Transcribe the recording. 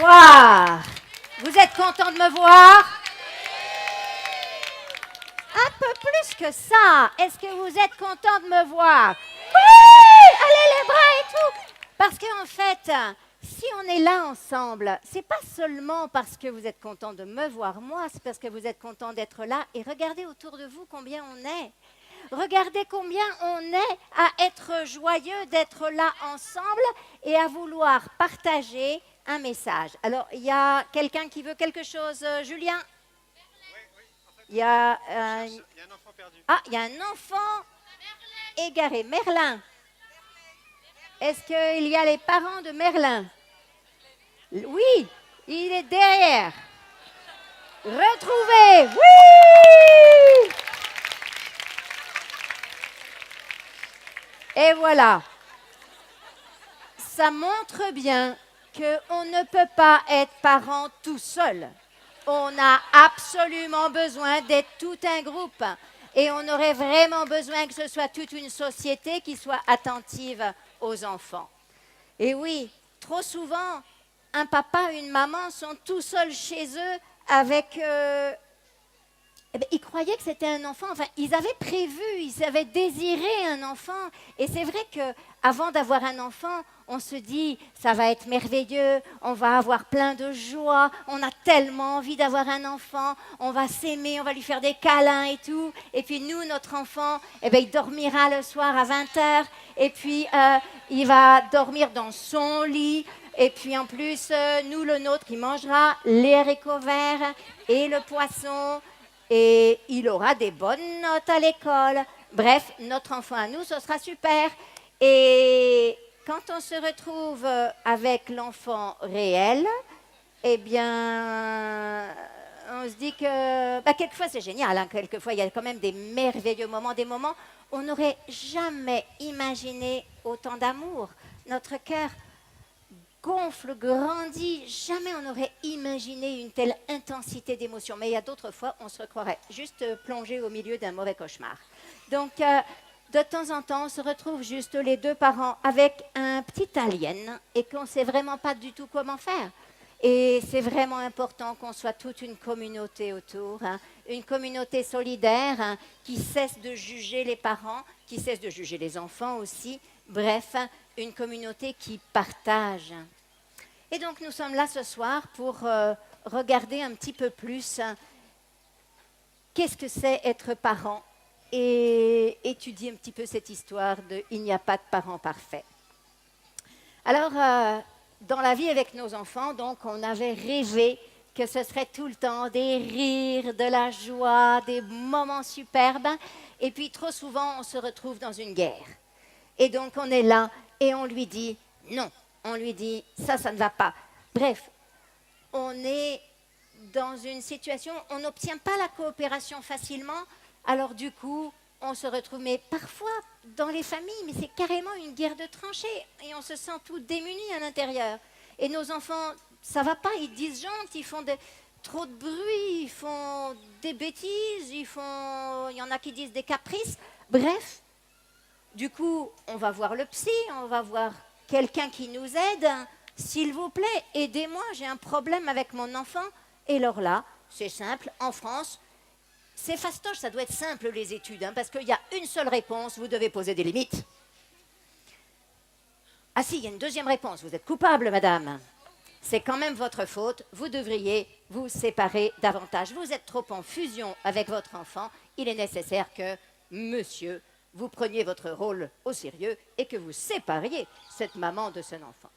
voir. Vous êtes content de me voir? Un peu plus que ça. Est-ce que vous êtes content de me voir? Oui! Allez les bras et tout. Parce qu'en fait, si on est là ensemble, c'est pas seulement parce que vous êtes content de me voir moi, c'est parce que vous êtes content d'être là. Et regardez autour de vous combien on est. Regardez combien on est à être joyeux d'être là ensemble et à vouloir partager un message. Alors, il y a quelqu'un qui veut quelque chose, Julien? Il y a un enfant perdu. Ah, il y a un enfant égaré. Merlin. Est-ce qu'il y a les parents de Merlin? Oui, il est derrière. Retrouvez. Oui! Et voilà. Ça montre bien qu'on ne peut pas être parent tout seul. On a absolument besoin d'être tout un groupe. Et on aurait vraiment besoin que ce soit toute une société qui soit attentive aux enfants. Et oui, trop souvent, un papa, une maman sont tout seuls chez eux avec... ils croyaient que c'était un enfant. Enfin, ils avaient prévu, ils avaient désiré un enfant. Et c'est vrai qu'avant d'avoir un enfant, on se dit, ça va être merveilleux, on va avoir plein de joie, on a tellement envie d'avoir un enfant, on va s'aimer, on va lui faire des câlins et tout. Et puis nous, notre enfant, il dormira le soir à 20h, et puis il va dormir dans son lit. Et puis en plus, nous, le nôtre, il mangera les haricots verts et le poisson. Et il aura des bonnes notes à l'école. Bref, notre enfant à nous, ce sera super. Et quand on se retrouve avec l'enfant réel, eh bien, on se dit que... quelquefois, c'est génial. Hein, quelquefois, il y a quand même des merveilleux moments, des moments où on n'aurait jamais imaginé autant d'amour. Notre cœur gonfle, grandit. Jamais on n'aurait imaginé une telle intensité d'émotion. Mais il y a d'autres fois, on se croirait juste plongé au milieu d'un mauvais cauchemar. Donc, de temps en temps, on se retrouve juste les deux parents avec un petit alien et qu'on ne sait vraiment pas du tout comment faire. Et c'est vraiment important qu'on soit toute une communauté autour, hein, une communauté solidaire hein, qui cesse de juger les parents, qui cesse de juger les enfants aussi. Bref, une communauté qui partage. Et donc nous sommes là ce soir pour regarder un petit peu plus qu'est-ce que c'est être parent et étudier un petit peu cette histoire de « il n'y a pas de parents parfaits ». Alors, dans la vie avec nos enfants, donc, on avait rêvé que ce serait tout le temps des rires, de la joie, des moments superbes. Et puis, trop souvent, on se retrouve dans une guerre. Et donc, on est là et on lui dit « non ». On lui dit « ça ne va pas ». Bref, on est dans une situation, on n'obtient pas la coopération facilement, alors du coup, on se retrouve, mais parfois dans les familles, mais c'est carrément une guerre de tranchées, et on se sent tout démunis à l'intérieur. Et nos enfants, ça va pas, ils disjonctent, ils font trop de bruit, ils font des bêtises, il y en a qui disent des caprices. Bref, du coup, on va voir le psy, on va voir quelqu'un qui nous aide. S'il vous plaît, aidez-moi, j'ai un problème avec mon enfant. Et alors là, c'est simple, en France, c'est fastoche, ça doit être simple les études, hein, parce qu'il y a une seule réponse, vous devez poser des limites. Ah si, il y a une deuxième réponse, vous êtes coupable, madame. C'est quand même votre faute, vous devriez vous séparer davantage. Vous êtes trop en fusion avec votre enfant, il est nécessaire que, monsieur, vous preniez votre rôle au sérieux et que vous sépariez cette maman de son enfant.